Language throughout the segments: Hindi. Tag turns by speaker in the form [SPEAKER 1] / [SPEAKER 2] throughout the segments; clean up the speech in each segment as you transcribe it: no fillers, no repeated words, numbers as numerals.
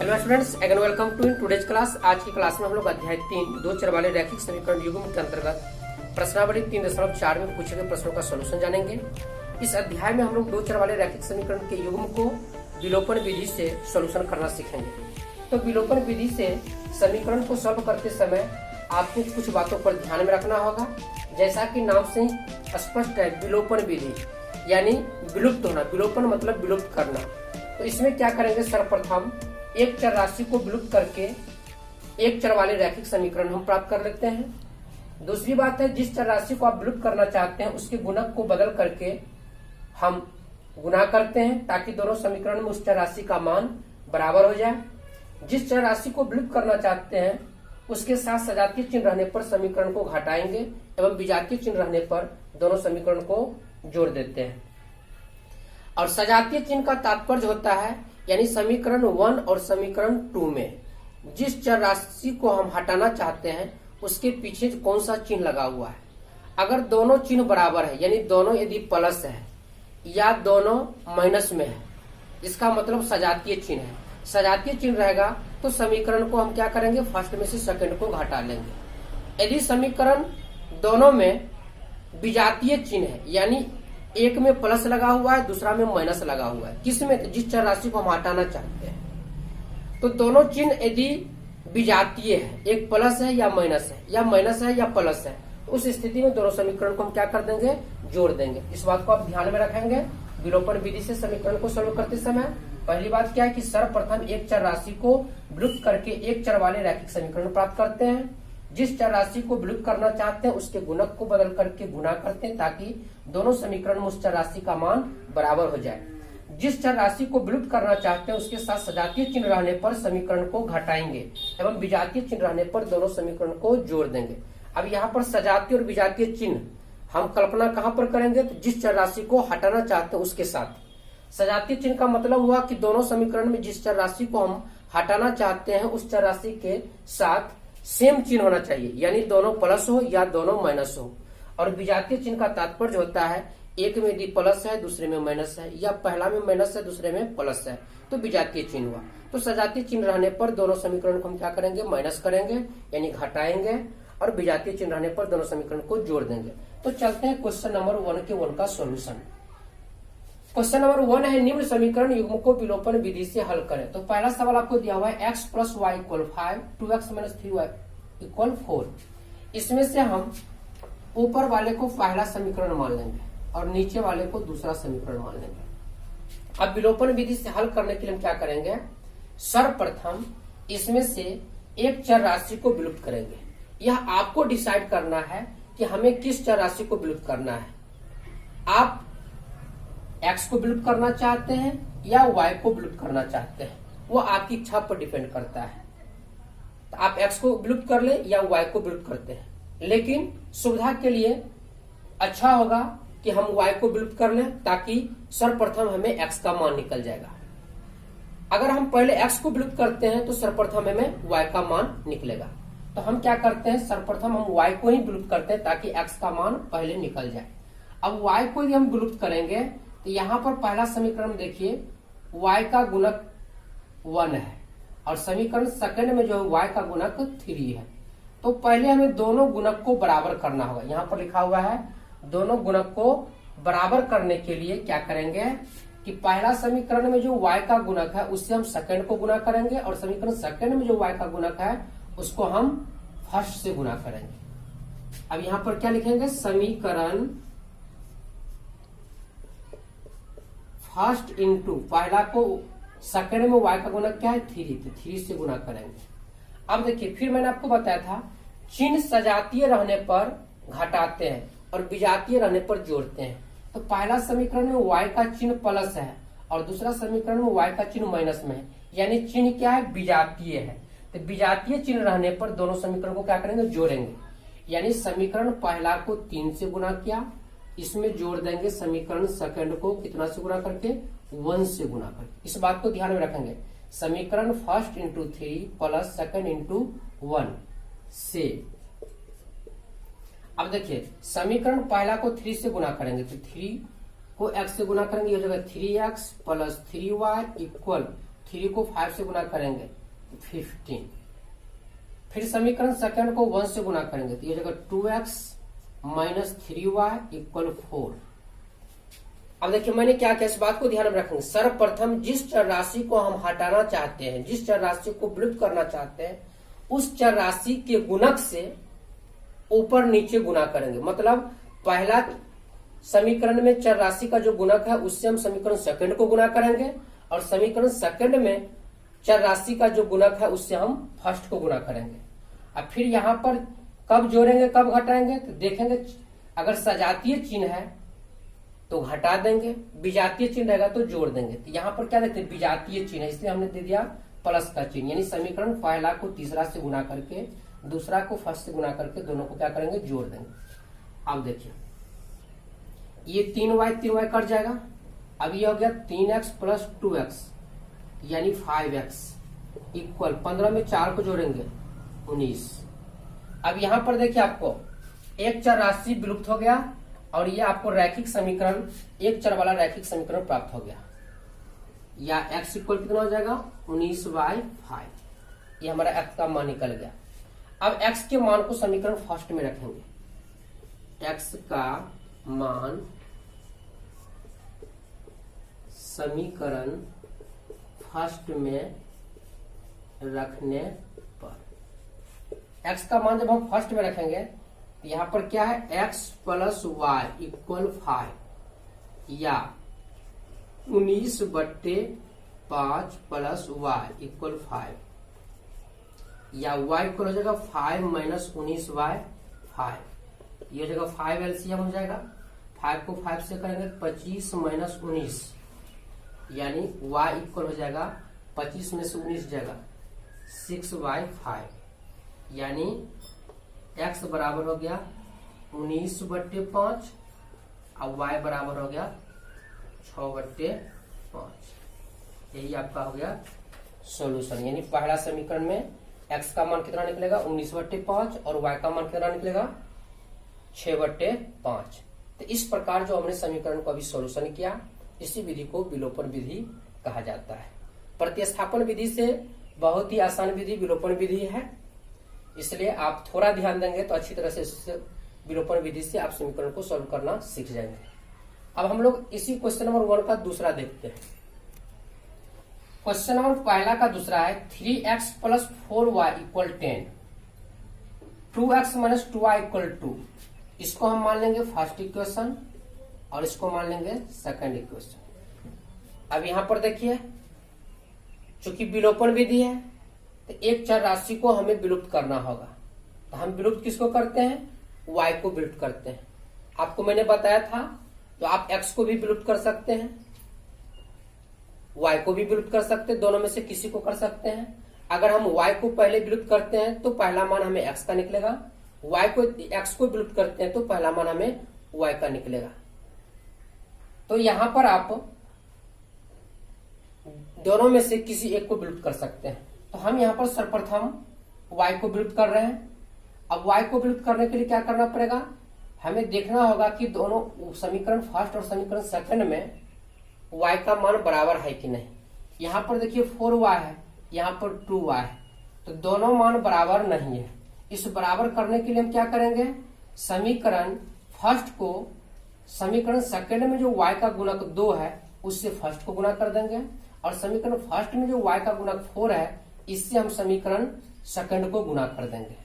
[SPEAKER 1] Hello students, again welcome to in today's class. आज की क्लास में हम लोग अध्याय 3 दो चर वाले रैखिक समीकरण युग्म के अंतर्गत प्रश्नावली 3.4 में पूछे गए प्रश्नों का सॉल्यूशन जानेंगे। इस अध्याय में हम लोग दो चर वाले रैखिक समीकरण के युग्म को विलोपन विधि से सॉल्यूशन करना सीखेंगे। तो विलोपन विधि से समीकरण को सॉल्व करते समय आपको कुछ बातों पर ध्यान में रखना होगा। जैसा कि नाम से स्पष्ट है, विलोपन विधि यानी विलुप्त होना। विलोपन मतलब विलुप्त करना। तो इसमें क्या करेंगे, सर्वप्रथम एक चर राशि को विलुप्त करके एक चर वाले रैखिक समीकरण हम प्राप्त कर लेते हैं। दूसरी बात है, जिस चर राशि को आप विलुप्त करना चाहते हैं उसके गुणक को बदल करके हम गुणा करते हैं ताकि दोनों समीकरण में उस चर राशि का मान बराबर हो जाए। जिस चर राशि को विलुप्त करना चाहते हैं उसके साथ सजातीय चिन्ह रहने पर समीकरण को घटाएंगे एवं विजातीय चिन्ह रहने पर दोनों समीकरण को जोड़ देते हैं। और सजातीय चिन्ह का तात्पर्य होता है यानी समीकरण 1 और समीकरण 2 में जिस चर राशि को हम हटाना चाहते हैं उसके पीछे कौन सा चिन्ह लगा हुआ है। अगर दोनों चिन्ह बराबर है यानी दोनों यदि प्लस है या दोनों माइनस में है, इसका मतलब सजातीय चिन्ह है। सजातीय चिन्ह रहेगा तो समीकरण को हम क्या करेंगे, फर्स्ट में से सेकंड को घटा लेंगे। यदि समीकरण दोनों में विजातीय चिन्ह है यानी एक में प्लस लगा हुआ है दूसरा में माइनस लगा हुआ है, किसमें, जिस चर राशि को हम हटाना चाहते हैं, तो दोनों चिन्ह यदि विजातीय है, एक प्लस है या माइनस है या माइनस है या प्लस है, उस स्थिति में दोनों समीकरण को हम क्या कर देंगे, जोड़ देंगे। इस बात को आप ध्यान में रखेंगे। विलोपन विधि से समीकरण को सॉल्व करते समय पहली बात क्या है कि सर्वप्रथम एक चर राशि को विलुप्त करके एक चर वाले रैखिक समीकरण प्राप्त करते हैं। जिस चर राशि को विलुप्त करना चाहते हैं उसके गुणक को बदल करके गुणा करते हैं ताकि दोनों समीकरण में उस चर राशि का मान बराबर हो जाए। जिस चर राशि को विलुप्त करना चाहते हैं उसके साथ सजातीय चिन्ह रहने पर समीकरण को घटाएंगे एवं विजातीय चिन्ह रहने पर दोनों समीकरण को जोड़ देंगे। अब यहाँ पर सजातीय और विजातीय चिन्ह हम कल्पना कहाँ पर करेंगे, तो जिस चर राशि को हटाना चाहते हैं उसके साथ। सजातीय चिन्ह का मतलब हुआ कि दोनों समीकरण में जिस चर राशि को हम हटाना चाहते हैं उस चर राशि के साथ सेम चिन्ह होना चाहिए यानी दोनों प्लस हो या दोनों माइनस हो। और विजातीय चिन्ह का तात्पर्य होता है एक में यदि प्लस है दूसरे में माइनस है या पहला में माइनस है दूसरे में प्लस है तो विजातीय चिन्ह हुआ। तो सजातीय चिन्ह रहने पर दोनों समीकरण को हम क्या करेंगे, माइनस करेंगे यानी घटाएंगे और विजातीय चिन्ह रहने पर दोनों समीकरण को जोड़ देंगे। तो चलते हैं क्वेश्चन नंबर 1 के 1 का सोल्यूशन। क्वेश्चन नंबर 1 है, निम्न समीकरण युग्म को विलोपन विधि से हल करें। तो पहला सवाल आपको दिया हुआ है x + y = 5, 2x - 3y = 4। इसमें से हम ऊपर वाले को पहला समीकरण मान लेंगे और नीचे वाले को दूसरा समीकरण मान लेंगे। अब विलोपन विधि से हल करने के लिए हम क्या करेंगे, सर्वप्रथम इसमें से एक चर राशि को विलुप्त करेंगे। यह आपको डिसाइड करना है कि हमें किस चर राशि को विलुप्त करना है। आप x को विलुप्त करना चाहते हैं या y को विलुप्त करना चाहते हैं, वो आपकी इच्छा पर डिपेंड करता है। तो आप x को विलुप्त कर ले या y को विलुप्त करते हैं, लेकिन सुविधा के लिए अच्छा होगा कि हम y को विलुप्त कर लें ताकि सर्वप्रथम हमें x का मान निकल जाएगा। अगर हम पहले x को विलुप्त करते हैं तो सर्वप्रथम हमें y का मान निकलेगा। तो हम क्या करते हैं, सर्वप्रथम हम y को ही विलुप्त करते हैं ताकि x का मान पहले निकल जाए। अब y को यदि हम विलुप्त करेंगे तो यहाँ पर पहला समीकरण देखिए, y का गुणक 1 है और समीकरण सेकंड में जो है y का गुणक 3 है। तो पहले हमें दोनों गुणक को बराबर करना होगा। यहाँ पर लिखा हुआ है दोनों गुणक को बराबर करने के लिए क्या करेंगे कि पहला समीकरण में जो y का गुणक है उससे हम सेकंड को गुणा करेंगे और समीकरण सेकंड में जो y का गुणक है उसको हम फर्स्ट से गुणा करेंगे। अब यहाँ पर क्या लिखेंगे, समीकरण फर्स्ट इंटू पहला को सेकंड में y का गुणक क्या है 3, तो 3 से गुणा करेंगे। अब देखिए, फिर मैंने आपको बताया था चिन्ह सजातीय रहने पर घटाते हैं और विजातीय रहने पर जोड़ते हैं। तो पहला समीकरण में y का चिन्ह प्लस है और दूसरा समीकरण में y का चिन्ह माइनस में है यानी चिन्ह क्या है, विजातीय है। तो विजातीय चिन्ह रहने पर दोनों समीकरण को क्या करेंगे, जोड़ेंगे। यानी समीकरण पहला को 3 से गुणा किया, इसमें जोड़ देंगे समीकरण सेकंड को कितना से गुणा करके, 1 से गुणा करके। इस बात को ध्यान में रखेंगे, समीकरण first into 3 plus second into 1 से। अब देखिए, समीकरण पहला को 3 से गुणा करेंगे तो 3 को x से गुणा करेंगे, हो जाएगा 3x + 3y = 3 को 5 से गुणा करेंगे 15। फिर समीकरण सेकंड को 1 से गुना करेंगे तो ये जगह 2x माइनस 3y इक्वल 4। अब देखिए मैंने क्या किया, इस बात को ध्यान में रखेंगे। सर्वप्रथम जिस चर राशि को हम हटाना चाहते हैं, जिस चर राशि को विलुप्त करना चाहते हैं, उस चर राशि के गुणक से ऊपर नीचे गुना करेंगे। मतलब पहला समीकरण में चर राशि का जो गुणक है उससे हम समीकरण सेकंड को गुना करेंगे, और समीकरण सेकंड में चर राशि का जो गुणक है उससे हम फर्स्ट को गुना करेंगे। अब फिर यहाँ पर कब जोड़ेंगे कब घटाएंगे तो देखेंगे। अगर सजातीय चिन्ह है तो घटा देंगे, विजातीय चिन्ह रहेगा तो जोड़ देंगे। तो यहाँ पर क्या देखते हैं, विजातीय चिन्ह है इसलिए हमने दे दिया प्लस का चिन्ह। यानी समीकरण पहला को तीसरा से गुना करके दूसरा को फर्स्ट से गुना करके दोनों को क्या करेंगे, जोड़ देंगे। अब देखिए ये 3y कट जाएगा। अब ये हो गया 3x प्लस 2x यानी 5x इक्वल 15 में 4 को जोड़ेंगे 19। अब यहां पर देखिए आपको एक चर राशि विलुप्त हो गया और ये आपको रैखिक समीकरण, एक चर वाला रैखिक समीकरण प्राप्त हो गया। या x इक्वल कितना हो जाएगा 19/5। ये हमारा x का मान निकल गया। अब x के मान को समीकरण फर्स्ट में रखेंगे। x का मान समीकरण फर्स्ट में रखने पर, x का मान जब हम फर्स्ट में रखेंगे तो यहां पर क्या है, x प्लस वाई इक्वल 5 या 19/5 प्लस वाई इक्वल 5 या y इक्वल हो जाएगा 5 माइनस 19/5। ये हो जाएगा 5 एलसीएम हो जाएगा। 5 को 5 से करेंगे 25 माइनस 19 यानी y इक्वल हो जाएगा 25 में से 19 जाएगा 6/5 यानी x बराबर हो गया 19/5 और y बराबर हो गया 6/5। यही आपका हो गया सॉल्यूशन। यानी पहला समीकरण में x का मान कितना निकलेगा 19/5 और y का मान कितना निकलेगा 6/5। तो इस प्रकार जो हमने समीकरण को अभी सॉल्यूशन किया, इसी विधि को विलोपन विधि कहा जाता है। प्रतिस्थापन विधि से बहुत ही आसान विधि विलोपन विधि है, इसलिए आप थोड़ा ध्यान देंगे तो अच्छी तरह से विलोपन विधि से आप समीकरण को सॉल्व करना सीख जाएंगे। अब हम लोग इसी क्वेश्चन नंबर 1 का दूसरा देखते हैं। क्वेश्चन नंबर पहला का दूसरा है 3x plus 4y equal 10, 2x minus 2y equal 2। इसको हम मान लेंगे फर्स्ट इक्वेशन और इसको मान लेंगे सेकंड इक्वेशन। अब यहां पर देखिए चूंकि विलोपन विधि है तो एक चर राशि को हमें विलुप्त करना होगा। तो हम विलुप्त किसको करते हैं, y को विलुप्त करते हैं। आपको मैंने बताया था तो आप x को भी विलुप्त कर सकते हैं, y को भी विलुप्त कर सकते हैं, दोनों में से किसी को कर सकते हैं। अगर हम y को पहले विलुप्त करते हैं तो पहला मान हमें x का निकलेगा, x को विलुप्त करते हैं तो पहला मान हमें y का निकलेगा। तो यहां पर आप दोनों में से किसी एक को विलुप्त कर सकते हैं। तो हम यहां पर सर्वप्रथम y को विलुप्त कर रहे हैं। अब y को विलुप्त करने के लिए क्या करना पड़ेगा, हमें देखना होगा कि दोनों समीकरण फर्स्ट और समीकरण सेकंड में y का मान बराबर है कि नहीं। यहां पर देखिए 4y है, यहां पर 2y है, तो दोनों मान बराबर नहीं है। इस बराबर करने के लिए हम क्या करेंगे, समीकरण फर्स्ट को समीकरण सेकंड में जो y का गुणक 2 है उससे फर्स्ट को गुना कर देंगे, और समीकरण फर्स्ट में जो y का गुणक 4 है इससे हम समीकरण सेकंड को गुना कर देंगे।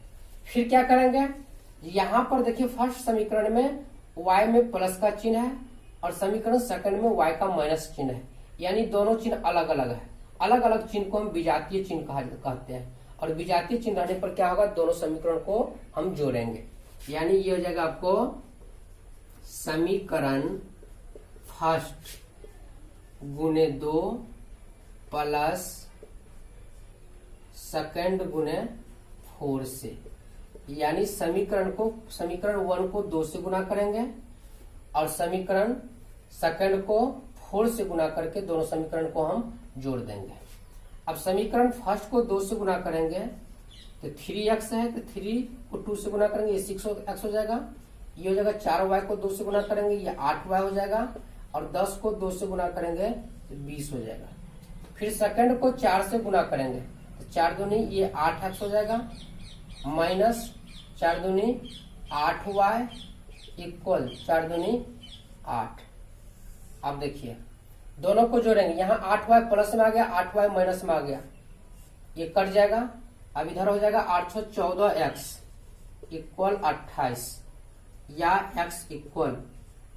[SPEAKER 1] फिर क्या करेंगे, यहां पर देखिए फर्स्ट समीकरण में y में प्लस का चिन्ह है और समीकरण सेकंड में y का माइनस चिन्ह है, यानी दोनों चिन्ह अलग अलग है। अलग अलग चिन्ह को हम विजातीय चिन्ह कहते हैं, और विजातीय चिन्ह रहने पर क्या होगा, दोनों समीकरण को हम जोड़ेंगे। यानी ये हो जाएगा आपको समीकरण फर्स्ट गुने 2 प्लस सेकंड गुने 4 से, यानी समीकरण 1 को 2 से गुना करेंगे और समीकरण सेकंड को 4 से गुना करके दोनों समीकरण को हम जोड़ देंगे। अब समीकरण फर्स्ट को 2 से गुना करेंगे तो 3x है, तो 3 को 2 से गुना करेंगे ये 6x हो जाएगा। ये हो जाएगा 4y को 2 से गुना करेंगे ये 8y हो जाएगा, और 10 को 2 से गुना करेंगे तो 20 हो जाएगा। फिर सेकंड को 4 से गुना करेंगे तो 4 दूनी ये 8x हो जाएगा, माइनस 4 दूनी 8y इक्वल 4 दूनी 8। अब देखिए दोनों को जोड़ेंगे, यहाँ 8y प्लस में आ गया, 8y माइनस में आ गया, ये कट जाएगा। अब इधर हो जाएगा 814x इक्वल 28 या x इक्वल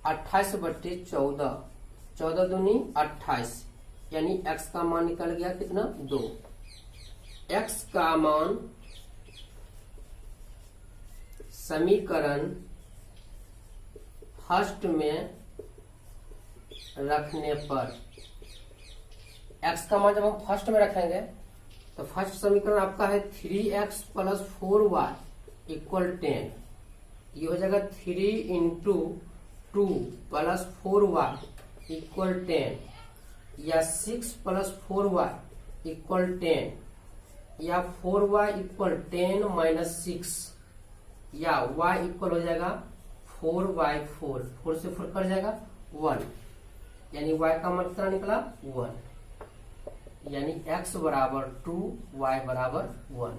[SPEAKER 1] 28/14, 14 दूनी 28, यानी x का मान निकल गया कितना 2। x का मान समीकरण फर्स्ट में रखने पर, x का मान जब हम फर्स्ट में रखेंगे तो फर्स्ट समीकरण आपका है 3x + 4y इक्वल 10। ये हो जाएगा 3 × 2 + 4y इक्वल 10, या 6 + 4y इक्वल 10, या 4y इक्वल 10 - 6, या y इक्वल हो जाएगा 4/4, 4 से 4 कट जाएगा 1, यानी y का मान कितना निकला 1, यानी x बराबर 2 y बराबर 1।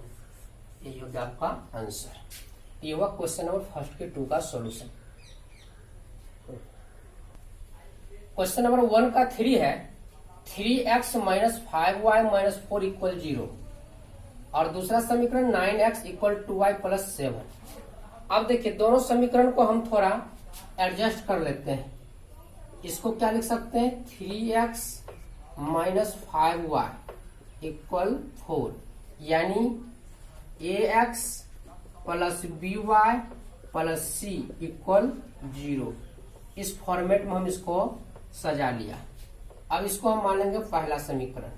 [SPEAKER 1] ये हो गया आपका आंसर। ये हुआ क्वेश्चन नंबर फर्स्ट के 2 का सॉल्यूशन। क्वेश्चन नंबर 1 का 3 है 3x - 5y - 4 इक्वल 0, और दूसरा समीकरण 9x इक्वल 2y + 7। अब देखिए दोनों समीकरण को हम थोड़ा एडजस्ट कर लेते हैं। इसको क्या लिख सकते हैं 3x - 5y इक्वल 4, यानी ax + by + c इक्वल 0। इस फॉर्मेट में हम इसको सजा लिया। अब इसको हम मान लेंगे पहला समीकरण,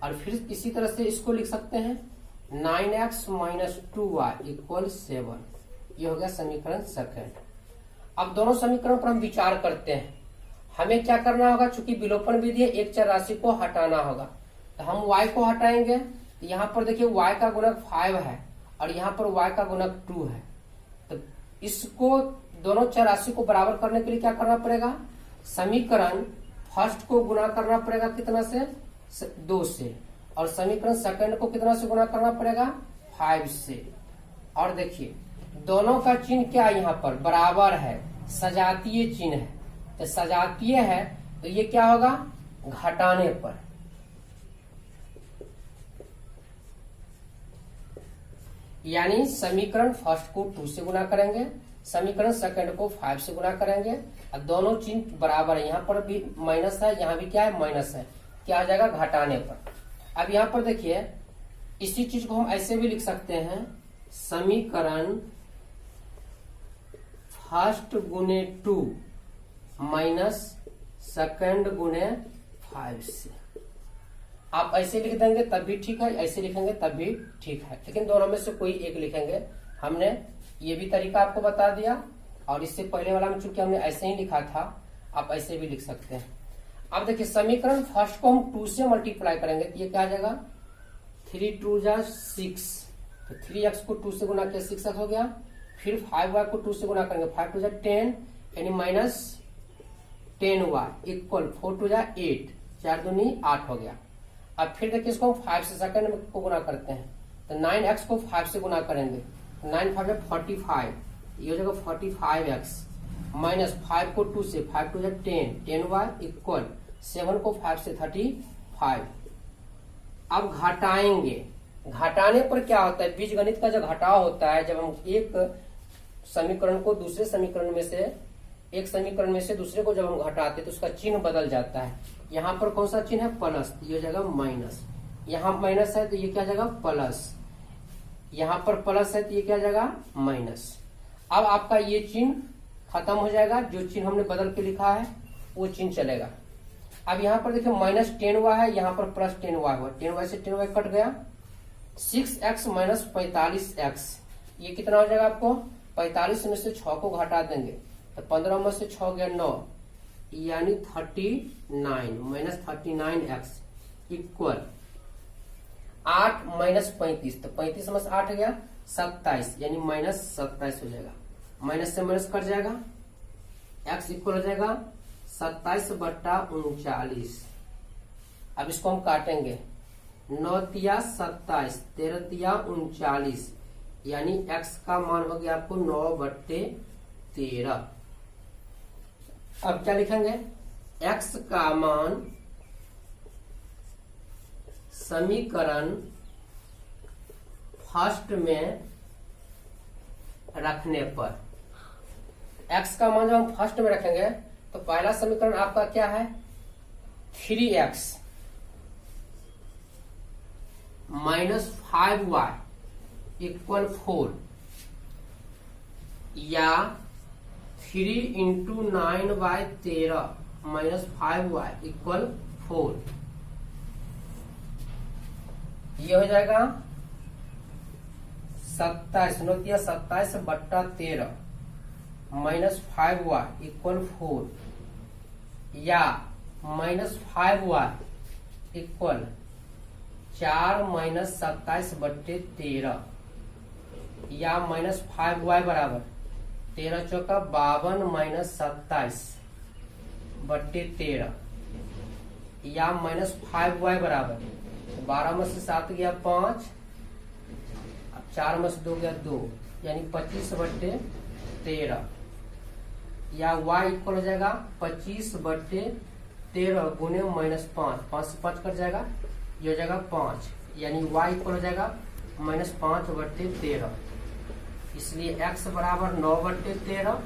[SPEAKER 1] और फिर इसी तरह से इसको लिख सकते हैं 9x - 2y इक्वल 7। ये हो गया समीकरण सेकंड। अब दोनों समीकरण पर हम विचार करते हैं। हमें क्या करना होगा, चूंकि विलोपन विधि है, एक चर राशि को हटाना होगा, तो हम y को हटाएंगे। यहाँ पर देखिए y का गुणक 5 है और यहाँ पर y का गुणक 2 है, तो इसको दोनों चर राशि को बराबर करने के लिए क्या करना पड़ेगा, समीकरण फर्स्ट को गुणा करना पड़ेगा कितना से 2 से, और समीकरण सेकंड को कितना से गुणा करना पड़ेगा 5 से। और देखिए दोनों का चिन्ह क्या यहाँ पर बराबर है, सजातीय चिन्ह है, तो सजातीय है तो ये क्या होगा घटाने पर, यानी समीकरण फर्स्ट को 2 से गुणा करेंगे, समीकरण सेकंड को 5 से गुणा करेंगे, और दोनों चिन्ह बराबर है। यहाँ पर भी माइनस है, यहाँ भी क्या है माइनस है, क्या हो जाएगा घटाने पर। अब यहाँ पर देखिए इसी चीज को हम ऐसे भी लिख सकते हैं, समीकरण फर्स्ट गुने 2 माइनस सेकंड गुने 5 से। आप ऐसे लिख देंगे तब भी ठीक है, ऐसे लिखेंगे तब भी ठीक है, लेकिन दोनों में से कोई एक लिखेंगे। हमने ये भी तरीका आपको बता दिया, और इससे पहले वाला में चूंकि हमने ऐसे ही लिखा था, आप ऐसे भी लिख सकते हैं। अब देखिए समीकरण फर्स्ट को हम 2 से मल्टीप्लाई करेंगे तो ये क्या आ जाएगा 3 × 2 = 6, तो 3x को 2 से गुना किया 6x हो गया। फिर 5y को 2 से गुना करेंगे 5 × 2 = 10, यानी -10y इक्वल 4 × 2 = 8, 4 दूनी 8 हो गया। अब फिर देखिए इसको 5 से सेकंड को गुना करते हैं, तो 9x को 5 से गुना करेंगे, 9 × 5 = 45, ये हो जाएगा 45x, माइनस 5 को 2 से 5 × 2 = 10, 10y इक्वल 7 को 5 से 35। अब घटाएंगे, घटाने पर क्या होता है, बीजगणित का जो घटाव होता है, जब हम एक समीकरण को दूसरे समीकरण में से, एक समीकरण में से दूसरे को जब हम घटाते हैं तो उसका चिन्ह बदल जाता है। यहाँ पर कौन सा चिन्ह है प्लस, ये हो जाएगा माइनस, यहाँ माइनस है तो ये क्या जाएगा प्लस, यहाँ पर प्लस है तो ये क्या जाएगा माइनस। अब आपका ये चिन्ह खत्म हो जाएगा, जो चिन्ह हमने बदल के लिखा है वो चिन्ह चलेगा। अब यहाँ पर देखिए -10y है, यहाँ पर +10y हुआ, 10y से 10y कट गया, 6x - 45x, ये कितना हो जाएगा आपको 45 में से 6 को घटा देंगे तो 15 में से 6 गया 9, यानी 39 -39x इक्वल 8 - 35, तो 35 में से 8 गया 27, यानी -27 हो जाएगा, माइनस से माइनस कट जाएगा, x इक्वल हो जाएगा 27/39। अब इसको हम काटेंगे, 9 तिया 27, 13 तिया 39, यानी x का मान हो गया आपको 9/13। अब क्या लिखेंगे, x का मान समीकरण फर्स्ट में रखने पर, x का मान जब हम फर्स्ट में रखेंगे तो पहला समीकरण आपका क्या है, 3x माइनस 5y इक्वल 4, या 3 इंटू 9/13 माइनस 5y इक्वल 4, ये हो जाएगा 27, 27/13 माइनस 5y इक्वल 4, या माइनस 5y इक्वल 4 माइनस 27/13, या माइनस 5y बराबर 13 चौका 52 माइनस 27/13, या माइनस 5y बराबर 12 में से 7 गया 5, अब 4 में से 2 गया 2, यानी 25/13, या y इक्वल हो जाएगा 25/13 गुने माइनस 5, 5 से 5 कट जाएगा, ये हो जाएगा 5, यानी y इक्वल हो जाएगा माइनस 5/13। इसलिए x बराबर 9/13,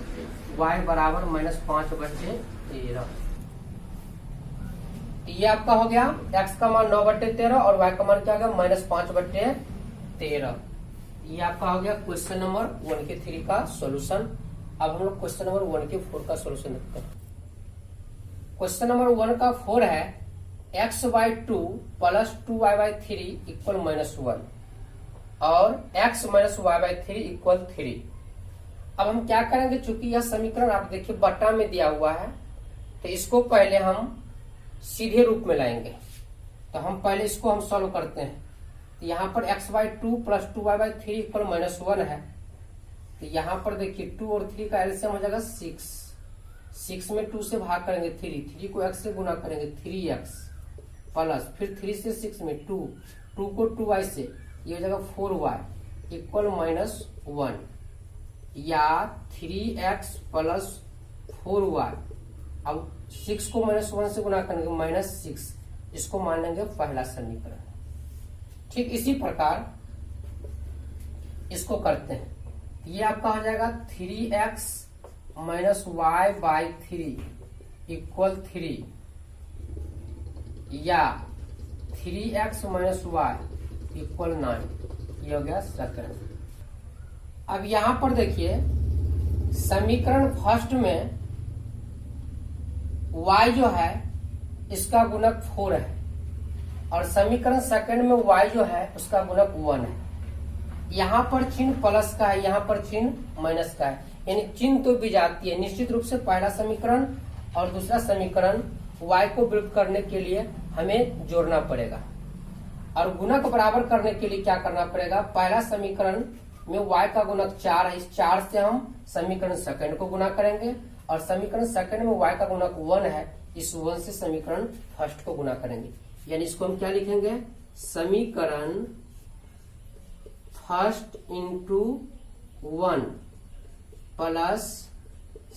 [SPEAKER 1] y बराबर माइनस 5/13। ये आपका हो गया, x का मान 9/13 और y का मान क्या हो गया, माइनस 5/13। ये आपका हो गया क्वेश्चन नंबर 1 के 3 का सॉल्यूशन। अब हम लोग क्वेश्चन नंबर 1 के 4 का सॉल्यूशन देखते हैं। क्वेश्चन नंबर 1 का 4 है x/2 प्लस 2y/3 इक्वल -1 और x माइनस y/3 इक्वल 3। अब हम क्या करेंगे, चूंकि यह समीकरण आप देखिए बटा में दिया हुआ है, तो इसको पहले हम सीधे रूप में लाएंगे। तो हम पहले इसको हम सॉल्व करते हैं। तो यहाँ पर x/2 प्लस 2y/3 इक्वल -1 है। तो यहाँ पर देखिए 2 और 3 का एलसीएम हो जाएगा 6, 6 में 2 से भाग करेंगे 3 को x से गुना करेंगे 3x, प्लस फिर 3 से 6 में 2 को 2y से, ये हो जाएगा 4y इक्वल -1, या 3x प्लस 4y। अब 6 को -1 से गुना करेंगे -6, इसको मान लेंगे पहला समीकरण। ठीक इसी प्रकार इसको करते हैं। ये आपका हो जाएगा 3x माइनस y/3 इक्वल 3, या 3x माइनस y इक्वल 9। ये हो गया सेकंड। अब यहां पर देखिए समीकरण फर्स्ट में y जो है इसका गुणक 4 है, और समीकरण सेकंड में y जो है उसका गुणक 1 है। यहाँ पर चिन्ह प्लस का है, यहाँ पर चिन्ह माइनस का है, यानी चिन्ह तो विजातीय है। निश्चित रूप से पहला समीकरण और दूसरा समीकरण y को विलुप्त करने के लिए हमें जोड़ना पड़ेगा, और गुणक बराबर करने के लिए क्या करना पड़ेगा, पहला समीकरण में y का गुणक 4 है, इस 4 से हम समीकरण सेकंड को गुना करेंगे, और समीकरण सेकंड में y का गुणक 1 है, इस 1 से समीकरण फर्स्ट को गुना करेंगे। यानी इसको हम क्या लिखेंगे, समीकरण first into 1 plus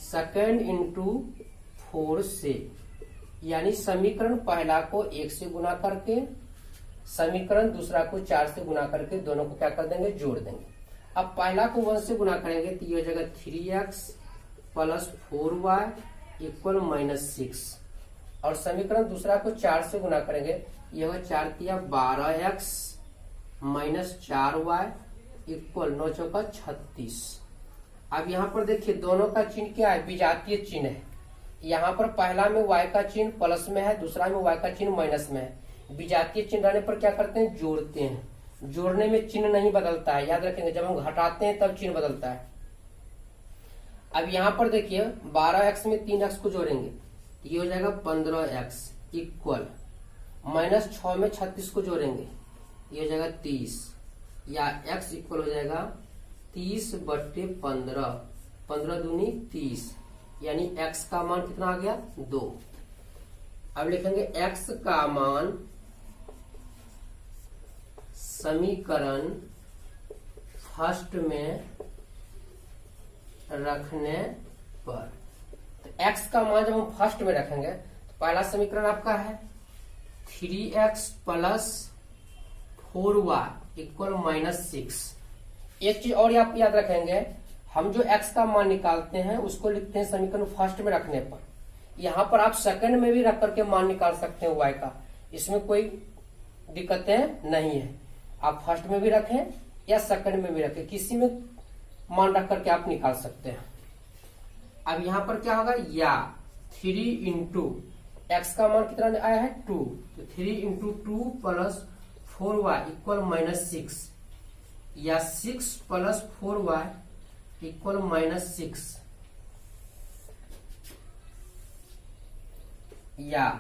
[SPEAKER 1] second into 4 से, यानी समीकरण पहला को 1 से गुना करके समीकरण दूसरा को 4 से गुना करके दोनों को क्या कर देंगे, जोड़ देंगे। अब पहला को 1 से गुना करेंगे तो ये हो जाएगा 3x प्लस 4y इक्वल -6, और समीकरण दूसरा को 4 से गुना करेंगे, यह होगा 4 तिया 12x माइनस 4y इक्वल 9 चौका 36। अब यहाँ पर देखिए दोनों का चिन्ह क्या है, विजातीय चिन्ह है। यहाँ पर पहला में y का चिन्ह प्लस में है, दूसरा में y का चिन्ह माइनस में है। विजातीय चिन्ह रहने पर क्या करते हैं, जोड़ते हैं। जोड़ने में चिन्ह नहीं बदलता है, याद रखेंगे, जब हम घटाते हैं तब चिन्ह बदलता है। अब यहाँ पर देखिए 12x में 3x को जोड़ेंगे, ये हो जाएगा 15x इक्वल -6 में 36 को जोड़ेंगे, ये हो जाएगा 30, या x इक्वल हो जाएगा 30/15, 15 दूनी 30, यानी x का मान कितना आ गया, 2। अब लिखेंगे x का मान समीकरण फर्स्ट में रखने पर, तो x का मान जब हम फर्स्ट में रखेंगे तो पहला समीकरण आपका है 3x प्लस 4y इक्वल -6। एक चीज और आप याद रखेंगे, हम जो x का मान निकालते हैं उसको लिखते हैं समीकरण फर्स्ट में रखने पर। यहाँ पर आप सेकंड में भी रख करके मान निकाल सकते हैं y का, इसमें कोई दिक्कतें नहीं है। आप फर्स्ट में भी रखें या सेकंड में भी रखें, किसी में मान रख करके आप निकाल सकते हैं। अब यहाँ पर क्या होगा, या 3 इंटू एक्स का मान कितना आया है 2, तो 3 इंटू 2 प्लस 4y इक्वल -6, या 6 प्लस 4y इक्वल -6, या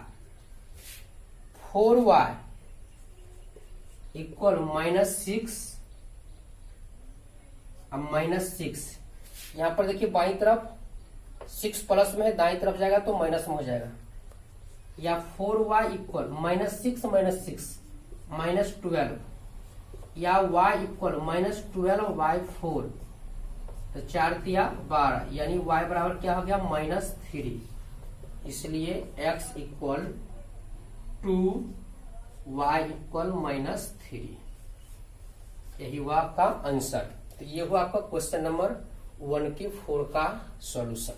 [SPEAKER 1] 4y इक्वल -6। अब -6 यहां पर देखिए बाईं तरफ 6 प्लस में है, दाईं तरफ जाएगा तो माइनस में हो जाएगा, या 4y इक्वल -6 -12, या y इक्वल -12/4, तो 4 तिया 12, यानी y बराबर क्या हो गया -3। इसलिए x इक्वल 2, y इक्वल -3। यही हुआ आपका आंसर। तो ये हुआ आपका क्वेश्चन नंबर 1 के 4 का सॉल्यूशन।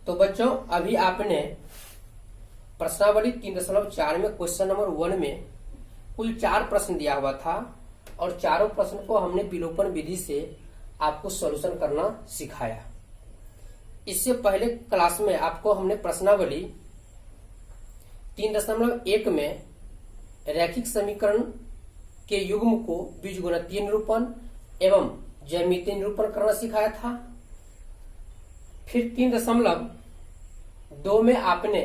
[SPEAKER 1] तो बच्चों अभी आपने प्रश्नावली 3.4 में क्वेश्चन नंबर 1 में कुल 4 प्रश्न दिया हुआ था, और चारों प्रश्न को हमने विलोपन विधि से आपको सॉल्यूशन करना सिखाया। इससे पहले क्लास में आपको हमने प्रश्नावली 3.1 में रैखिक समीकरण के युग्म को बीजगणितीय निरूपण एवं ज्यामितीय निरूपण करना सिखाया था। फिर 3.2 में आपने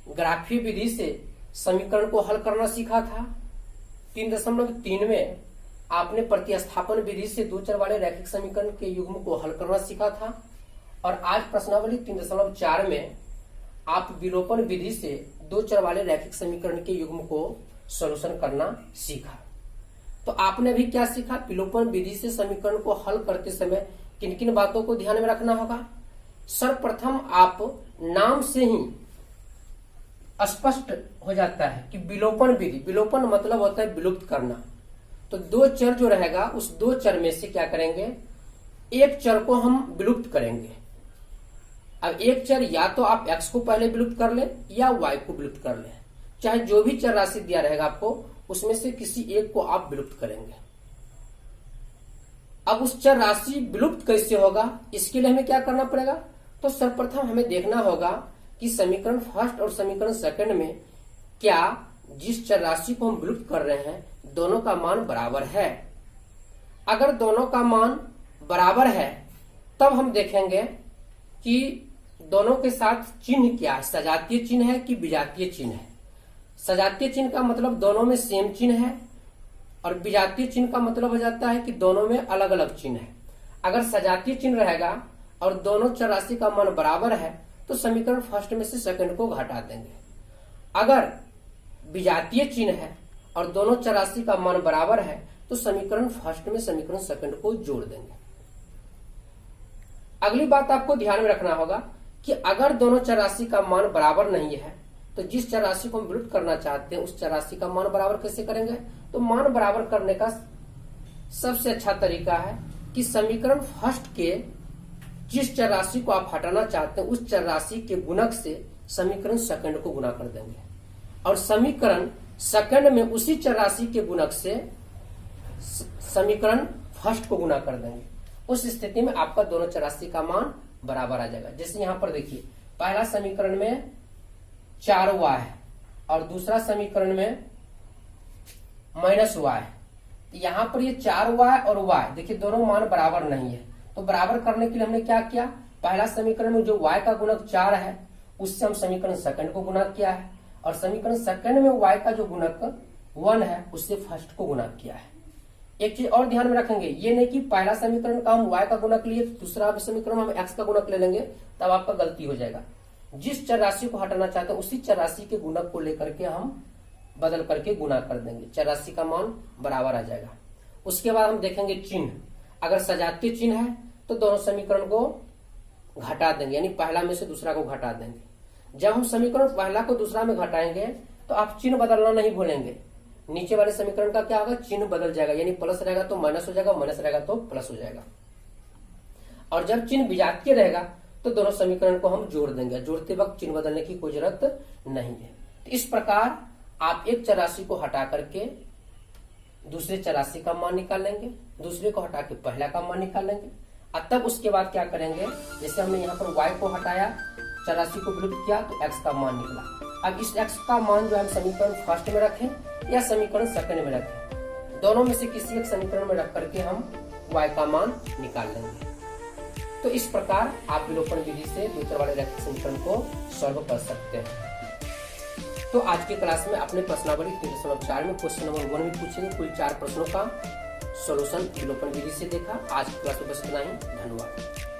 [SPEAKER 1] ग्राफीय विधि से समीकरण को हल करना सीखा था। 3.3 में आपने प्रतिस्थापन विधि से 2 चर वाले रैखिक समीकरण के युग्म को हल करना सीखा था। और आज प्रश्नावली 3.4 में आप विलोपन विधि से 2 चर वाले रैखिक समीकरण के युग्म को सॉल्यूशन करना सीखा। तो आपने भी क्या सीखा, विलोपन विधि से समीकरण को हल करते समय किन किन बातों को ध्यान में रखना होगा। सर्वप्रथम आप नाम से ही स्पष्ट हो जाता है कि विलोपन विधि, विलोपन मतलब होता है विलुप्त करना। तो 2 चर जो रहेगा उस 2 चर में से क्या करेंगे, एक चर को हम विलुप्त करेंगे। अब एक चर या तो आप x को पहले विलुप्त कर ले या y को विलुप्त कर ले, चाहे जो भी चर राशि दिया रहेगा आपको उसमें से किसी एक को आप विलुप्त करेंगे। अब उस चर राशि विलुप्त कैसे होगा, इसके लिए हमें क्या करना पड़ेगा, तो सर्वप्रथम हमें देखना होगा कि समीकरण फर्स्ट और समीकरण सेकंड में क्या जिस चर राशि को हम विलुप्त कर रहे हैं दोनों का मान बराबर है। अगर दोनों का मान बराबर है तब हम देखेंगे कि दोनों के साथ चिन्ह क्या है, सजातीय चिन्ह है कि विजातीय चिन्ह है। सजातीय चिन्ह का मतलब दोनों में सेम चिन्ह है, और विजातीय चिन्ह का मतलब हो जाता है कि दोनों में अलग अलग चिन्ह है। अगर सजातीय चिन्ह रहेगा और दोनों चर राशि का मान बराबर है तो समीकरण फर्स्ट में से सेकंड को घटा देंगे। अगर विजातीय चिन्ह है और दोनों चर राशि का मान बराबर है तो समीकरण फर्स्ट में समीकरण सेकंड को जोड़ देंगे। अगली बात आपको ध्यान में रखना होगा कि अगर दोनों चर राशि का मान बराबर नहीं है तो जिस चर राशि को हम विलुप्त करना चाहते हैं उस चर राशि का मान बराबर कैसे करेंगे। तो मान बराबर करने का सबसे अच्छा तरीका है कि समीकरण फर्स्ट के जिस चर राशि को आप हटाना चाहते हैं उस चर राशि के गुणक से समीकरण सेकंड को गुणा कर देंगे, और समीकरण सेकंड में उसी चर राशि के गुणक से समीकरण फर्स्ट को गुणा कर देंगे। उस स्थिति में आपका दोनों चर राशि का मान बराबर आ जाएगा। जैसे यहां पर देखिए, पहला समीकरण में 4y है और दूसरा समीकरण में -y है। यहां पर ये 4y और y देखिए दोनों मान बराबर नहीं है, तो बराबर करने के लिए हमने क्या किया, पहला समीकरण में जो y का गुणक 4 है उससे हम समीकरण सेकंड को गुणा किया है, और समीकरण सेकंड में y का जो गुणक 1 है उससे फर्स्ट को गुणा किया है। एक चीज और ध्यान में रखेंगे, ये नहीं कि पहला समीकरण का हम y का गुणक लिए दूसरा समीकरण में हम x का गुणक ले लेंगे, तब आपका गलती हो जाएगा। जिस चर राशि को हटाना चाहते हैं उसी चर राशि के गुणक को लेकर के हम बदल करके गुना कर देंगे, चौरासी का मान बराबर आ जाएगा। उसके बाद हम देखेंगे चिन्ह, अगर सजातीय चिन्ह है तो दोनों समीकरण को घटा देंगे, यानी पहला में से दूसरा को घटा देंगे। जब हम समीकरण पहला को दूसरा में घटाएंगे तो आप चिन्ह बदलना नहीं भूलेंगे। नीचे वाले समीकरण का क्या होगा, चिन्ह बदल जाएगा, यानी प्लस रहेगा तो माइनस हो जाएगा, माइनस रहेगा तो प्लस हो जाएगा। और जब चिन्ह विजातीय रहेगा तो दोनों समीकरण को हम जोड़ देंगे, जोड़ते वक्त चिन्ह बदलने की कोई जरूरत नहीं है। तो इस प्रकार आप एक चौरासी को हटा करके दूसरे चौरासी का मान निकाल लेंगे, दूसरे को हटा के पहला का मान निकाल लेंगे। और तब उसके बाद क्या करेंगे, जैसे हमने यहाँ पर y को हटाया, चौरासी को विलुप्त किया तो x का मान निकला। अब इस x का मान जो हम समीकरण फर्स्ट में रखें या समीकरण सेकंड में रखें, दोनों में से किसी एक समीकरण में रख करके हम y का मान निकाल लेंगे। तो इस प्रकार आप विलोपन विधि से दो चर वाले रैखिक समीकरण को सॉल्व कर सकते हैं। तो आज की क्लास में अपने प्रश्नावली 3.4 में क्वेश्चन नंबर 1 में पूछेंगे कुल 4 प्रश्नों का सॉल्यूशन विलोपन विधि से देखा। आज की क्लास में बस इतना ही, धन्यवाद।